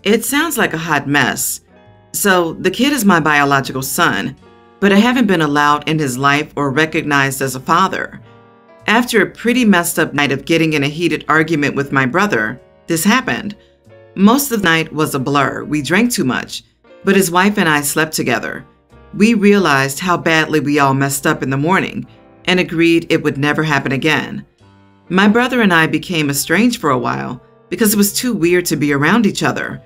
It sounds like a hot mess. So, the kid is my biological son, but I haven't been allowed in his life or recognized as a father. After a pretty messed up night of getting in a heated argument with my brother, this happened. Most of the night was a blur. We drank too much, but his wife and I slept together. We realized how badly we all messed up in the morning and agreed it would never happen again. My brother and I became estranged for a while because it was too weird to be around each other.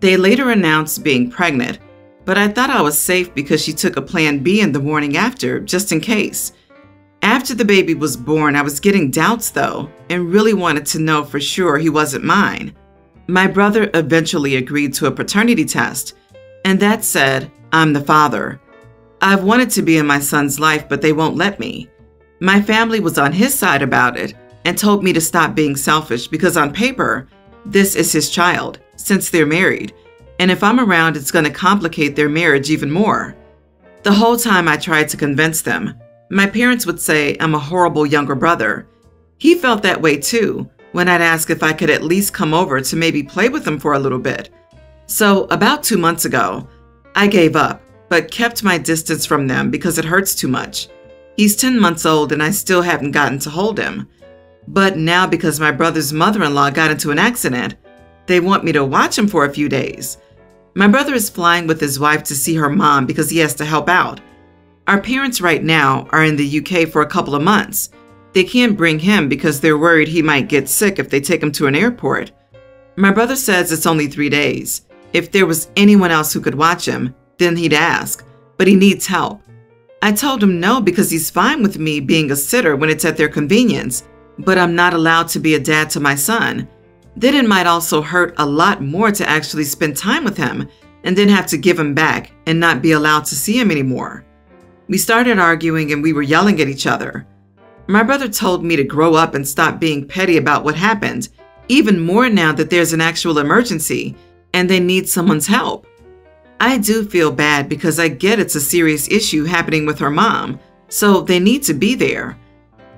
They later announced being pregnant, but I thought I was safe because she took a plan B in the morning after, just in case. After the baby was born, I was getting doubts though, and really wanted to know for sure he wasn't mine. My brother eventually agreed to a paternity test, and that said, I'm the father. I've wanted to be in my son's life, but they won't let me. My family was on his side about it and told me to stop being selfish because on paper, this is his child, since they're married, and if I'm around, it's going to complicate their marriage even more. The whole time I tried to convince them. My parents would say I'm a horrible younger brother. He felt that way too when I'd ask if I could at least come over to maybe play with him for a little bit. So about 2 months ago, I gave up, but kept my distance from them because it hurts too much. He's 10 months old and I still haven't gotten to hold him. But now because my brother's mother-in-law got into an accident, they want me to watch him for a few days. My brother is flying with his wife to see her mom because he has to help out. Our parents right now are in the UK for a couple of months. They can't bring him because they're worried he might get sick if they take him to an airport. My brother says it's only 3 days. If there was anyone else who could watch him, then he'd ask, but he needs help. I told him no because he's fine with me being a sitter when it's at their convenience, but I'm not allowed to be a dad to my son. Then it might also hurt a lot more to actually spend time with him and then have to give him back and not be allowed to see him anymore. We started arguing and we were yelling at each other. My brother told me to grow up and stop being petty about what happened, even more now that there's an actual emergency and they need someone's help. I do feel bad because I get it's a serious issue happening with her mom, so they need to be there.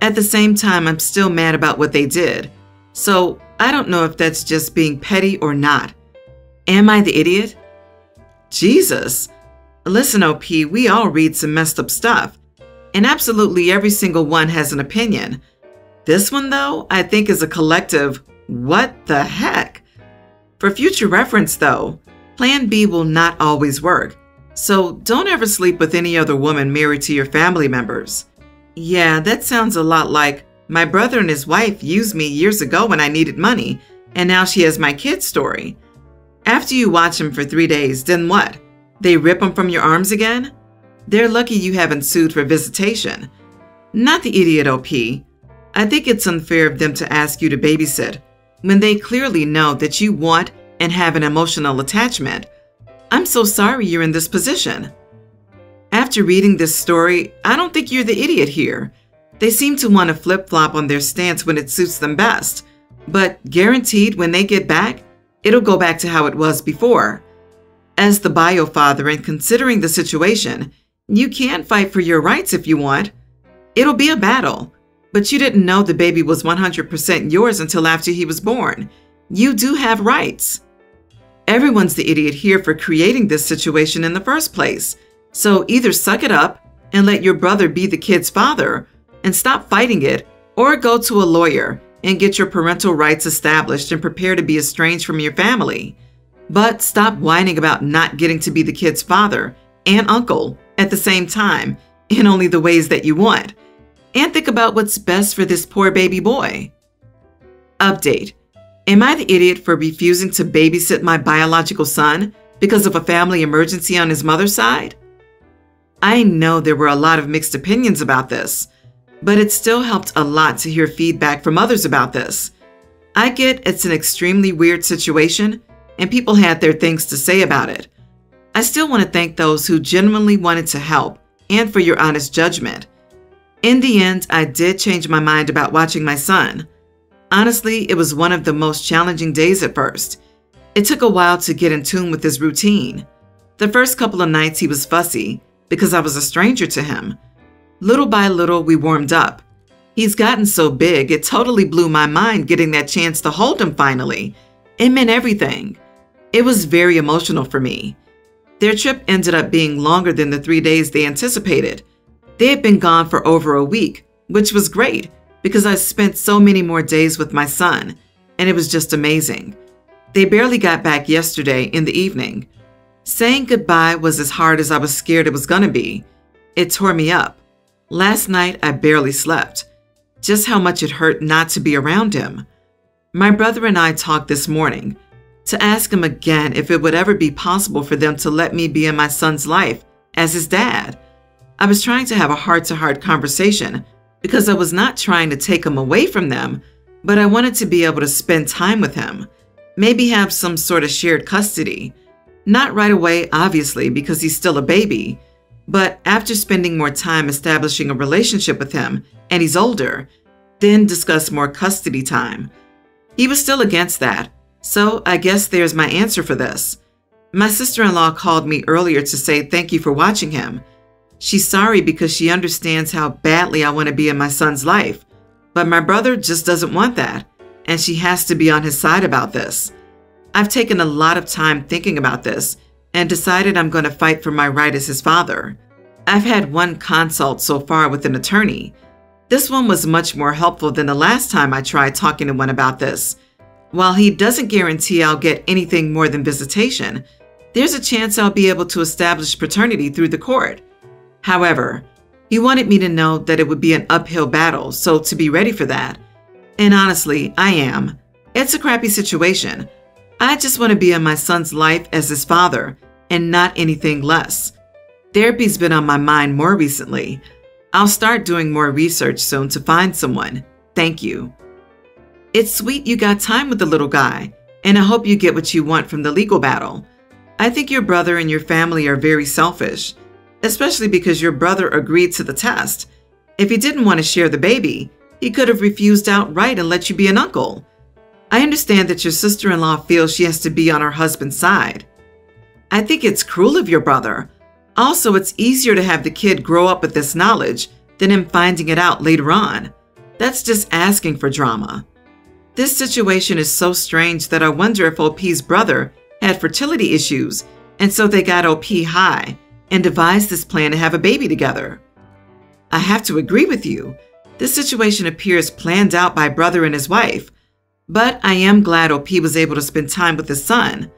At the same time, I'm still mad about what they did, so I don't know if that's just being petty or not. Am I the idiot? Jesus! Listen, OP, we all read some messed up stuff, and absolutely every single one has an opinion. This one, though, I think is a collective, what the heck? For future reference, though, Plan B will not always work, so don't ever sleep with any other woman married to your family members. Yeah, that sounds a lot like my brother and his wife used me years ago when I needed money, and now she has my kid story. After you watch him for 3 days, then what? They rip him from your arms again? They're lucky you haven't sued for visitation. Not the idiot, OP. I think it's unfair of them to ask you to babysit when they clearly know that you want and have an emotional attachment. I'm so sorry you're in this position. After reading this story, I don't think you're the idiot here. They seem to want to flip-flop on their stance when it suits them best, but guaranteed when they get back, it'll go back to how it was before. As the bio father and considering the situation, you can fight for your rights if you want. It'll be a battle, but you didn't know the baby was 100% yours until after he was born. You do have rights. Everyone's the idiot here for creating this situation in the first place. So either suck it up and let your brother be the kid's father and stop fighting it, or go to a lawyer and get your parental rights established and prepare to be estranged from your family. But stop whining about not getting to be the kid's father and uncle at the same time in only the ways that you want. And think about what's best for this poor baby boy. Update. Am I the idiot for refusing to babysit my biological son because of a family emergency on his mother's side? I know there were a lot of mixed opinions about this, but it still helped a lot to hear feedback from others about this. I get it's an extremely weird situation, and people had their things to say about it. I still want to thank those who genuinely wanted to help and for your honest judgment. In the end, I did change my mind about watching my son. Honestly, it was one of the most challenging days at first. It took a while to get in tune with his routine. The first couple of nights he was fussy because I was a stranger to him. Little by little, we warmed up. He's gotten so big, it totally blew my mind getting that chance to hold him finally. It meant everything. It was very emotional for me. Their trip ended up being longer than the 3 days they anticipated. They had been gone for over a week, which was great because I spent so many more days with my son, and it was just amazing. They barely got back yesterday in the evening. Saying goodbye was as hard as I was scared it was going to be. It tore me up. Last night, I barely slept. Just how much it hurt not to be around him. My brother and I talked this morning to ask him again if it would ever be possible for them to let me be in my son's life as his dad. I was trying to have a heart-to-heart conversation because I was not trying to take him away from them, but I wanted to be able to spend time with him, maybe have some sort of shared custody. Not right away, obviously, because he's still a baby, but after spending more time establishing a relationship with him and he's older, then discuss more custody time. He was still against that, so I guess there's my answer for this. My sister-in-law called me earlier to say thank you for watching him. She's sorry because she understands how badly I want to be in my son's life, but my brother just doesn't want that, and she has to be on his side about this. I've taken a lot of time thinking about this and decided I'm going to fight for my right as his father. I've had one consult so far with an attorney. This one was much more helpful than the last time I tried talking to one about this. While he doesn't guarantee I'll get anything more than visitation, there's a chance I'll be able to establish paternity through the court. However, he wanted me to know that it would be an uphill battle, so to be ready for that. And honestly, I am. It's a crappy situation. I just want to be in my son's life as his father and not anything less. Therapy's been on my mind more recently. I'll start doing more research soon to find someone. Thank you. It's sweet you got time with the little guy, and I hope you get what you want from the legal battle. I think your brother and your family are very selfish, especially because your brother agreed to the test. If he didn't want to share the baby, he could have refused outright and let you be an uncle. I understand that your sister-in-law feels she has to be on her husband's side. I think it's cruel of your brother. Also, it's easier to have the kid grow up with this knowledge than him finding it out later on. That's just asking for drama. This situation is so strange that I wonder if OP's brother had fertility issues, and so they got OP high and devised this plan to have a baby together. I have to agree with you. This situation appears planned out by brother and his wife. But I am glad OP was able to spend time with his son.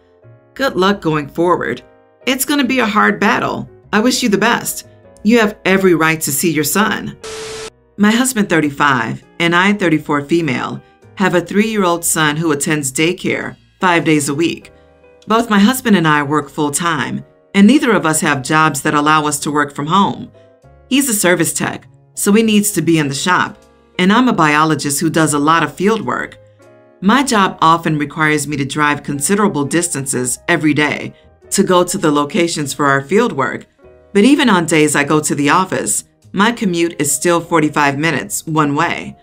Good luck going forward. It's going to be a hard battle. I wish you the best. You have every right to see your son. My husband, 35, and I, 34 female, have a 3-year-old son who attends daycare 5 days a week. Both my husband and I work full-time, and neither of us have jobs that allow us to work from home. He's a service tech, so he needs to be in the shop, and I'm a biologist who does a lot of field work. My job often requires me to drive considerable distances every day to go to the locations for our field work, but even on days I go to the office, my commute is still 45 minutes one way.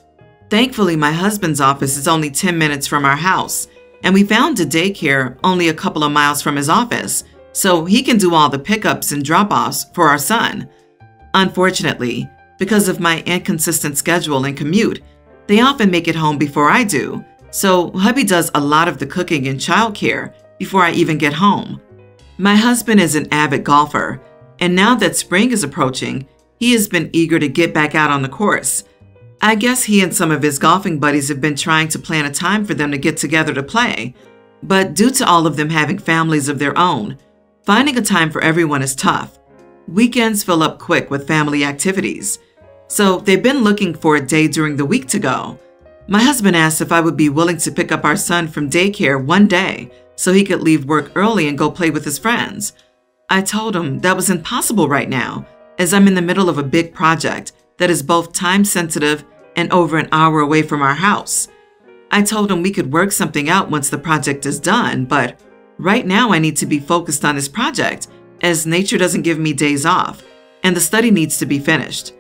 Thankfully, my husband's office is only 10 minutes from our house, and we found a daycare only a couple of miles from his office, so he can do all the pickups and drop-offs for our son. Unfortunately, because of my inconsistent schedule and commute, they often make it home before I do. So hubby does a lot of the cooking and childcare before I even get home. My husband is an avid golfer, and now that spring is approaching, he has been eager to get back out on the course. I guess he and some of his golfing buddies have been trying to plan a time for them to get together to play, but due to all of them having families of their own, finding a time for everyone is tough. Weekends fill up quick with family activities, so they've been looking for a day during the week to go. My husband asked if I would be willing to pick up our son from daycare one day so he could leave work early and go play with his friends. I told him that was impossible right now, as I'm in the middle of a big project that is both time-sensitive and over an hour away from our house. I told him we could work something out once the project is done, but right now I need to be focused on this project, as nature doesn't give me days off, and the study needs to be finished.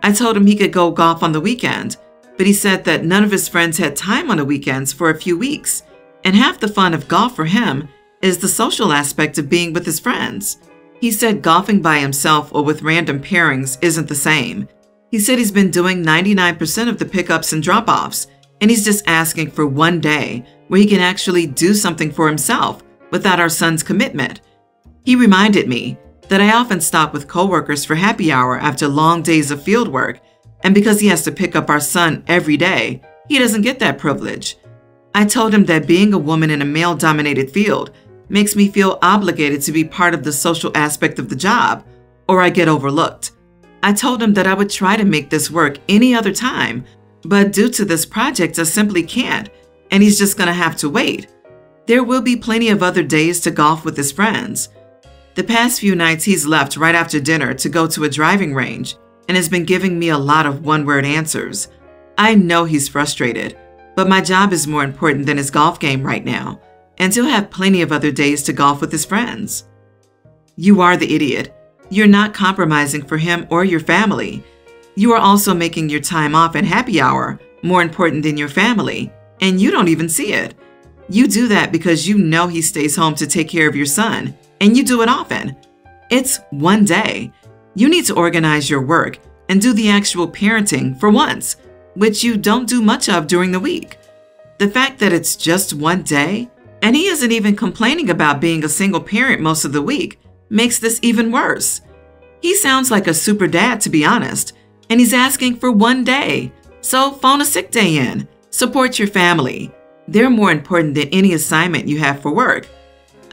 I told him he could go golf on the weekend, but he said that none of his friends had time on the weekends for a few weeks, and half the fun of golf for him is the social aspect of being with his friends. He said golfing by himself or with random pairings isn't the same. He said he's been doing 99% of the pickups and drop-offs, and he's just asking for one day where he can actually do something for himself without our son's commitment. He reminded me that I often stop with coworkers for happy hour after long days of field work, and because he has to pick up our son every day, he doesn't get that privilege. I told him that being a woman in a male-dominated field makes me feel obligated to be part of the social aspect of the job, or I get overlooked. I told him that I would try to make this work any other time, but due to this project, I simply can't, and he's just going to have to wait. There will be plenty of other days to golf with his friends. The past few nights, he's left right after dinner to go to a driving range and has been giving me a lot of one-word answers. I know he's frustrated, but my job is more important than his golf game right now, and he'll have plenty of other days to golf with his friends. You are the idiot. You're not compromising for him or your family. You are also making your time off and happy hour more important than your family, and you don't even see it. You do that because you know he stays home to take care of your son, and you do it often. It's one day. You need to organize your work and do the actual parenting for once, which you don't do much of during the week. The fact that it's just one day, and he isn't even complaining about being a single parent most of the week, makes this even worse. He sounds like a super dad, to be honest, and he's asking for one day. So phone a sick day in. Support your family. They're more important than any assignment you have for work.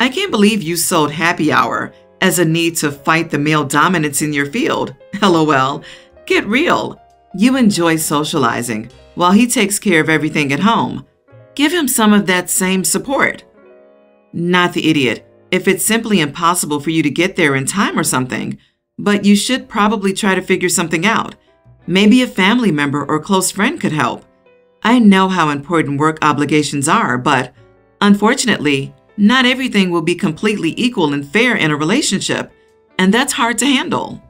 I can't believe you sold happy hour as a need to fight the male dominance in your field. LOL. Get real. You enjoy socializing while he takes care of everything at home. Give him some of that same support. Not the idiot if it's simply impossible for you to get there in time or something, but you should probably try to figure something out. Maybe a family member or close friend could help. I know how important work obligations are, but unfortunately, not everything will be completely equal and fair in a relationship, and that's hard to handle.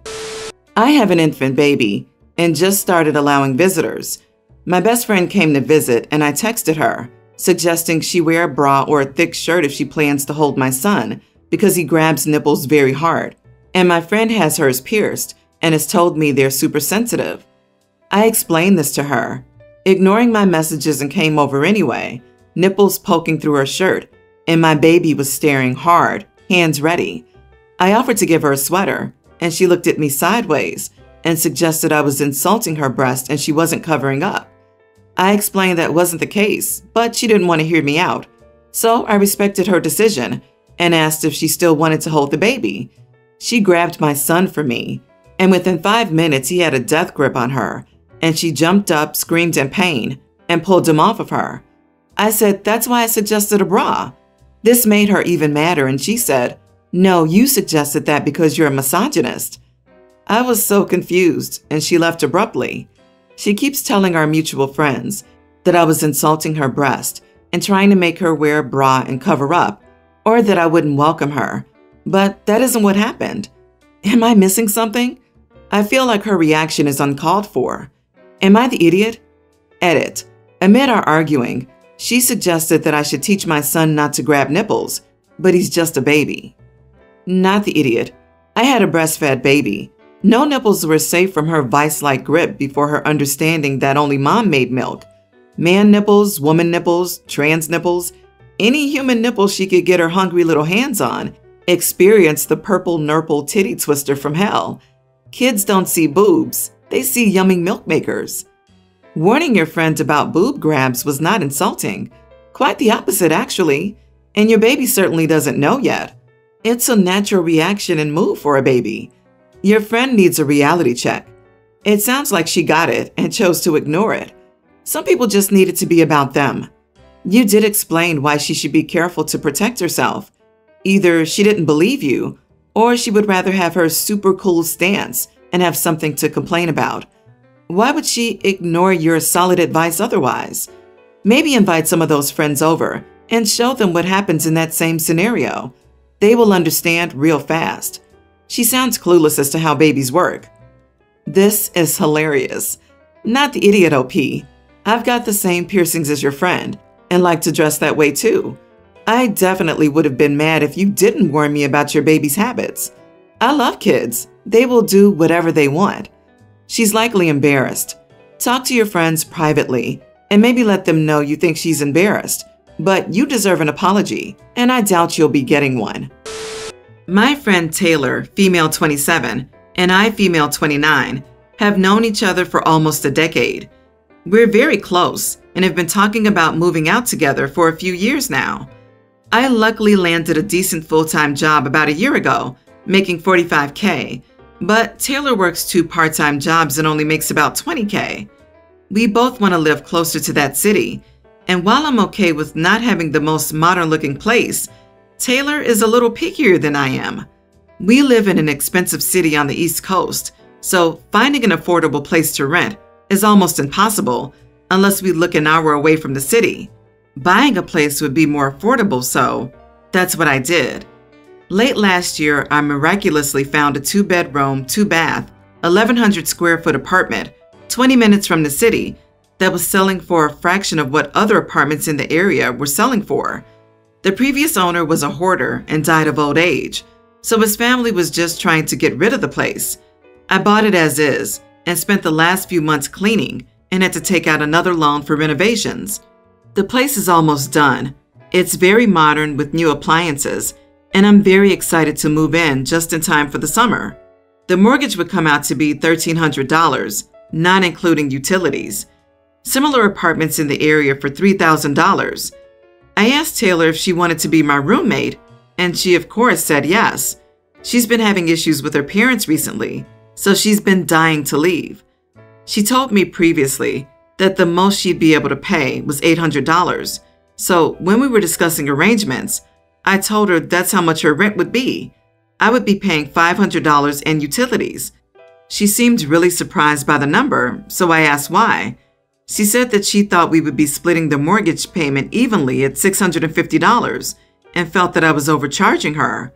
I have an infant baby and just started allowing visitors. My best friend came to visit, and I texted her, suggesting she wear a bra or a thick shirt if she plans to hold my son, because he grabs nipples very hard, and my friend has hers pierced and has told me they're super sensitive. I explained this to her, ignoring my messages, and came over anyway, nipples poking through her shirt, and my baby was staring hard, hands ready. I offered to give her a sweater, and she looked at me sideways and suggested I was insulting her breast and she wasn't covering up. I explained that wasn't the case, but she didn't want to hear me out. So I respected her decision and asked if she still wanted to hold the baby. She grabbed my son for me, and within 5 minutes he had a death grip on her, and she jumped up, screamed in pain, and pulled him off of her. I said, "That's why I suggested a bra." This made her even madder, and she said, "No, you suggested that because you're a misogynist." I was so confused, and she left abruptly. She keeps telling our mutual friends that I was insulting her breast and trying to make her wear a bra and cover up, or that I wouldn't welcome her. But that isn't what happened. Am I missing something? I feel like her reaction is uncalled for. Am I the idiot? Edit. Amid our arguing, she suggested that I should teach my son not to grab nipples, but he's just a baby. Not the idiot. I had a breastfed baby. No nipples were safe from her vice-like grip before her understanding that only mom made milk. Man nipples, woman nipples, trans nipples, any human nipple she could get her hungry little hands on, experienced the purple nurple titty twister from hell. Kids don't see boobs, they see yummy milk makers. Warning your friend about boob grabs was not insulting. Quite the opposite, actually. And your baby certainly doesn't know yet. It's a natural reaction and move for a baby. Your friend needs a reality check. It sounds like she got it and chose to ignore it. Some people just need it to be about them. You did explain why she should be careful to protect herself. Either she didn't believe you, or she would rather have her super cool stance and have something to complain about. Why would she ignore your solid advice otherwise? Maybe invite some of those friends over and show them what happens in that same scenario. They will understand real fast. She sounds clueless as to how babies work. This is hilarious. Not the idiot OP. I've got the same piercings as your friend and like to dress that way too. I definitely would have been mad if you didn't warn me about your baby's habits. I love kids. They will do whatever they want. She's likely embarrassed. Talk to your friends privately and maybe let them know you think she's embarrassed, But you deserve an apology, and I doubt you'll be getting one. My friend Taylor, female 27, and I, female 29, have known each other for almost a decade. We're very close and have been talking about moving out together for a few years now. I luckily landed a decent full-time job about a year ago, making $45K, but Taylor works 2 part-time jobs and only makes about $20K. We both want to live closer to that city, and while I'm okay with not having the most modern-looking place, Taylor is a little pickier than I am. We live in an expensive city on the East Coast, so finding an affordable place to rent is almost impossible unless we look an hour away from the city. Buying a place would be more affordable, so that's what I did. Late last year, I miraculously found a 2-bedroom, 2-bath, 1,100 square foot apartment 20 minutes from the city that was selling for a fraction of what other apartments in the area were selling for. The previous owner was a hoarder and died of old age, so his family was just trying to get rid of the place. I bought it as is and spent the last few months cleaning and had to take out another loan for renovations. The place is almost done. It's very modern with new appliances, and I'm very excited to move in just in time for the summer. The mortgage would come out to be $1,300, not including utilities. Similar apartments in the area for $3,000. I asked Taylor if she wanted to be my roommate, and she of course said yes. She's been having issues with her parents recently, so she's been dying to leave. She told me previously that the most she'd be able to pay was $800. So when we were discussing arrangements, I told her that's how much her rent would be. I would be paying $500 in utilities. She seemed really surprised by the number, so I asked why. She said that she thought we would be splitting the mortgage payment evenly at $650 and felt that I was overcharging her.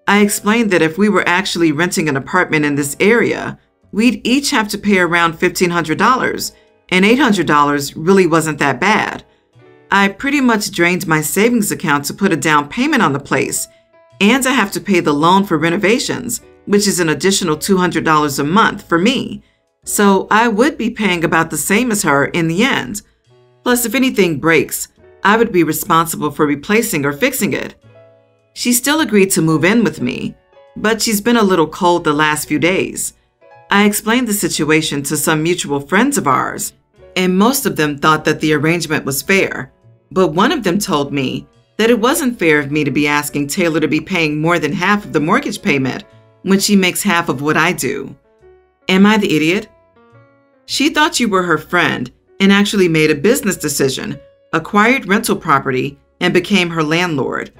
I explained that if we were actually renting an apartment in this area, we'd each have to pay around $1,500, and $800 really wasn't that bad. I pretty much drained my savings account to put a down payment on the place, and I have to pay the loan for renovations, which is an additional $200 a month for me. So I would be paying about the same as her in the end. Plus, if anything breaks, I would be responsible for replacing or fixing it. She still agreed to move in with me, but she's been a little cold the last few days. I explained the situation to some mutual friends of ours, and most of them thought that the arrangement was fair. But one of them told me that it wasn't fair of me to be asking Taylor to be paying more than half of the mortgage payment when she makes half of what I do. Am I the idiot? She thought you were her friend and actually made a business decision, acquired rental property, and became her landlord.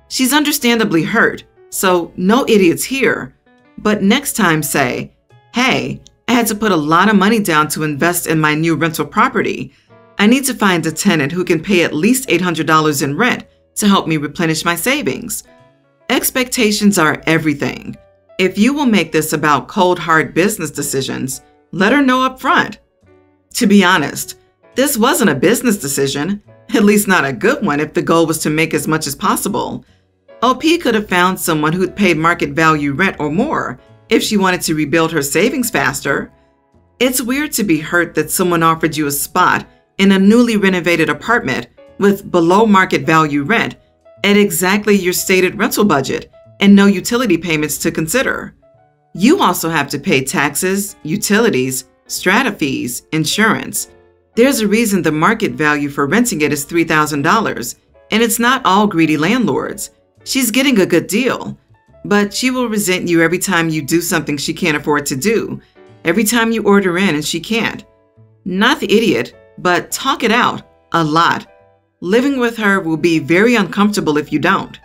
She's understandably hurt, so no idiots here. But next time say, hey, I had to put a lot of money down to invest in my new rental property. I need to find a tenant who can pay at least $800 in rent to help me replenish my savings. Expectations are everything. If you will make this about cold, hard business decisions, let her know up front. To be honest, this wasn't a business decision, at least not a good one if the goal was to make as much as possible. OP could have found someone who'd paid market value rent or more if she wanted to rebuild her savings faster. It's weird to be hurt that someone offered you a spot in a newly renovated apartment with below market value rent at exactly your stated rental budget and no utility payments to consider. You also have to pay taxes, utilities, strata fees, insurance. There's a reason the market value for renting it is $3,000, and it's not all greedy landlords. She's getting a good deal, but she will resent you every time you do something she can't afford to do, every time you order in and she can't. Not the idiot, but talk it out a lot. Living with her will be very uncomfortable if you don't.